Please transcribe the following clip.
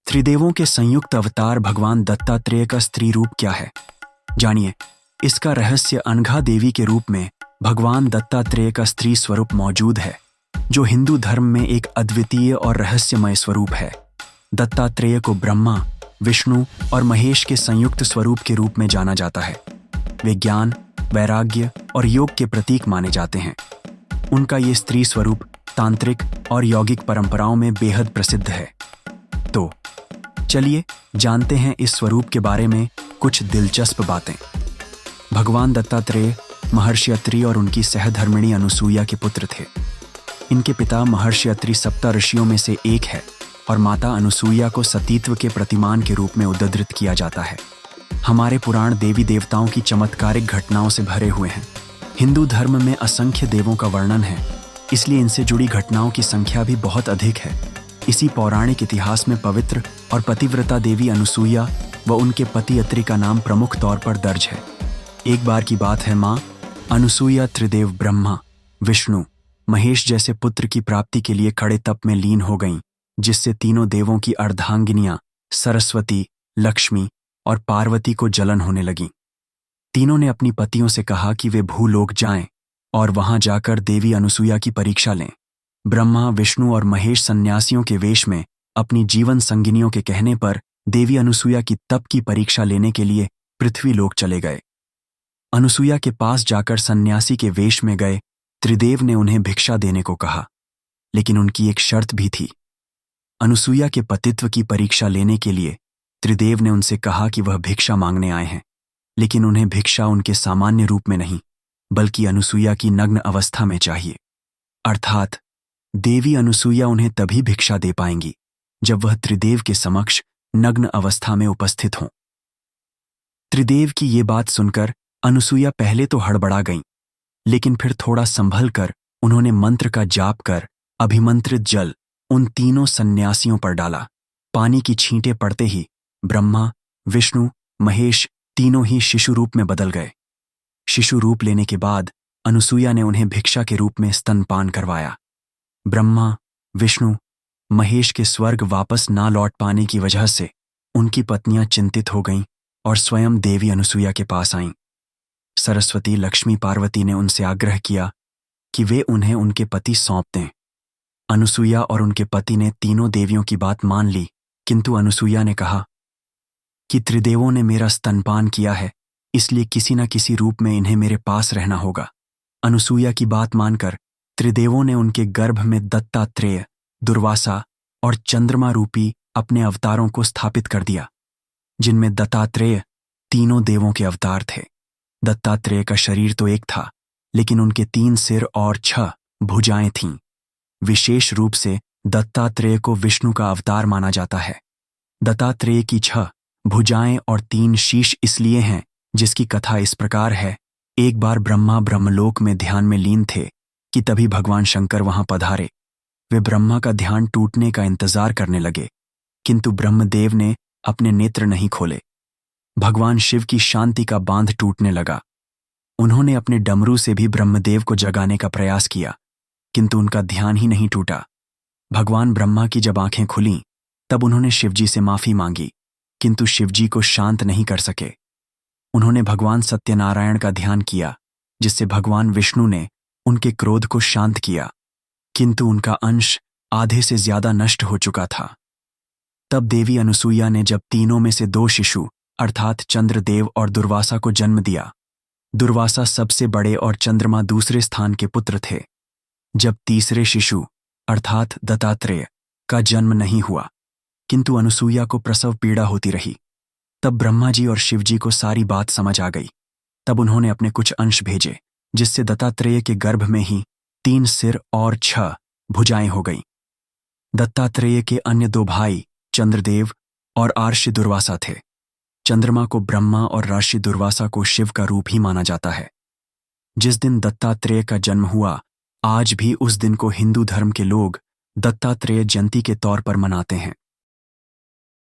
त्रिदेवों के संयुक्त अवतार भगवान दत्तात्रेय का स्त्री रूप क्या है, जानिए। इसका रहस्य अनघा देवी के रूप में भगवान दत्तात्रेय का स्त्री स्वरूप मौजूद है, जो हिंदू धर्म में एक अद्वितीय और रहस्यमय स्वरूप है। दत्तात्रेय को ब्रह्मा, विष्णु और महेश के संयुक्त स्वरूप के रूप में जाना जाता है। वे ज्ञान, वैराग्य और योग के प्रतीक माने जाते हैं। उनका ये स्त्री स्वरूप तांत्रिक और यौगिक परंपराओं में बेहद प्रसिद्ध है। तो चलिए जानते हैं इस स्वरूप के बारे में कुछ दिलचस्प बातें। भगवान दत्तात्रेय महर्षि अत्रि और उनकी सहधर्मिणी अनुसूया के पुत्र थे। इनके पिता महर्षि अत्रि सप्त ऋषियों में से एक है और माता अनुसूया को सतीत्व के प्रतिमान के रूप में उद्धृत किया जाता है। हमारे पुराण देवी देवताओं की चमत्कारिक घटनाओं से भरे हुए हैं। हिंदू धर्म में असंख्य देवों का वर्णन है, इसलिए इनसे जुड़ी घटनाओं की संख्या भी बहुत अधिक है। इसी पौराणिक इतिहास में पवित्र और पतिव्रता देवी अनुसूया व उनके पति अत्रि का नाम प्रमुख तौर पर दर्ज है। एक बार की बात है, मां अनुसूया त्रिदेव ब्रह्मा, विष्णु, महेश जैसे पुत्र की प्राप्ति के लिए कड़े तप में लीन हो गईं, जिससे तीनों देवों की अर्धांगिनियां सरस्वती, लक्ष्मी और पार्वती को जलन होने लगीं। तीनों ने अपनी पतियों से कहा कि वे भूलोक जाएं और वहां जाकर देवी अनुसूया की परीक्षा लें। ब्रह्मा, विष्णु और महेश सन्यासियों के वेश में अपनी जीवन संगिनियों के कहने पर देवी अनुसूया की तप की परीक्षा लेने के लिए पृथ्वी लोक चले गए। अनुसूया के पास जाकर सन्यासी के वेश में गए त्रिदेव ने उन्हें भिक्षा देने को कहा, लेकिन उनकी एक शर्त भी थी। अनुसूया के पतित्व की परीक्षा लेने के लिए त्रिदेव ने उनसे कहा कि वह भिक्षा मांगने आए हैं, लेकिन उन्हें भिक्षा उनके सामान्य रूप में नहीं, बल्कि अनुसूया की नग्न अवस्था में चाहिए। अर्थात देवी अनुसूया उन्हें तभी भिक्षा दे पाएंगी जब वह त्रिदेव के समक्ष नग्न अवस्था में उपस्थित हों। त्रिदेव की ये बात सुनकर अनुसूया पहले तो हड़बड़ा गईं, लेकिन फिर थोड़ा संभल कर उन्होंने मंत्र का जाप कर अभिमंत्रित जल उन तीनों सन्यासियों पर डाला। पानी की छींटें पड़ते ही ब्रह्मा, विष्णु, महेश तीनों ही शिशु रूप में बदल गए। शिशु रूप लेने के बाद अनुसूया ने उन्हें भिक्षा के रूप में स्तनपान करवाया। ब्रह्मा, विष्णु, महेश के स्वर्ग वापस ना लौट पाने की वजह से उनकी पत्नियां चिंतित हो गईं और स्वयं देवी अनुसूया के पास आईं। सरस्वती, लक्ष्मी, पार्वती ने उनसे आग्रह किया कि वे उन्हें उनके पति सौंप दें। अनुसूया और उनके पति ने तीनों देवियों की बात मान ली, किंतु अनुसूया ने कहा कि त्रिदेवों ने मेरा स्तनपान किया है, इसलिए किसी न किसी रूप में इन्हें मेरे पास रहना होगा। अनुसूया की बात मानकर त्रिदेवों ने उनके गर्भ में दत्तात्रेय, दुर्वासा और चंद्रमा रूपी अपने अवतारों को स्थापित कर दिया, जिनमें दत्तात्रेय तीनों देवों के अवतार थे। दत्तात्रेय का शरीर तो एक था, लेकिन उनके 3 सिर और 6 भुजाएं थीं। विशेष रूप से दत्तात्रेय को विष्णु का अवतार माना जाता है। दत्तात्रेय की 6 भुजाएं और 3 शीश इसलिए हैं, जिसकी कथा इस प्रकार है। एक बार ब्रह्मा ब्रह्मलोक में ध्यान में लीन थे कि तभी भगवान शंकर वहां पधारे। वे ब्रह्मा का ध्यान टूटने का इंतजार करने लगे, किंतु ब्रह्मदेव ने अपने नेत्र नहीं खोले। भगवान शिव की शांति का बांध टूटने लगा। उन्होंने अपने डमरू से भी ब्रह्मदेव को जगाने का प्रयास किया, किंतु उनका ध्यान ही नहीं टूटा। भगवान ब्रह्मा की जब आंखें खुलीं, तब उन्होंने शिवजी से माफी मांगी, किंतु शिवजी को शांत नहीं कर सके। उन्होंने भगवान सत्यनारायण का ध्यान किया, जिससे भगवान विष्णु ने उनके क्रोध को शांत किया, किंतु उनका अंश आधे से ज्यादा नष्ट हो चुका था। तब देवी अनुसूया ने जब तीनों में से 2 शिशु अर्थात चंद्रदेव और दुर्वासा को जन्म दिया। दुर्वासा सबसे बड़े और चंद्रमा दूसरे स्थान के पुत्र थे। जब तीसरे शिशु अर्थात दत्तात्रेय का जन्म नहीं हुआ, किंतु अनुसूया को प्रसव पीड़ा होती रही। तब ब्रह्मा जी और शिवजी को सारी बात समझ आ गई। तब उन्होंने अपने कुछ अंश भेजे, जिससे दत्तात्रेय के गर्भ में ही 3 सिर और 6 भुजाएं हो गईं। दत्तात्रेय के अन्य 2 भाई चंद्रदेव और आर्षि दुर्वासा थे। चंद्रमा को ब्रह्मा और राशि दुर्वासा को शिव का रूप ही माना जाता है। जिस दिन दत्तात्रेय का जन्म हुआ, आज भी उस दिन को हिंदू धर्म के लोग दत्तात्रेय जयंती के तौर पर मनाते हैं।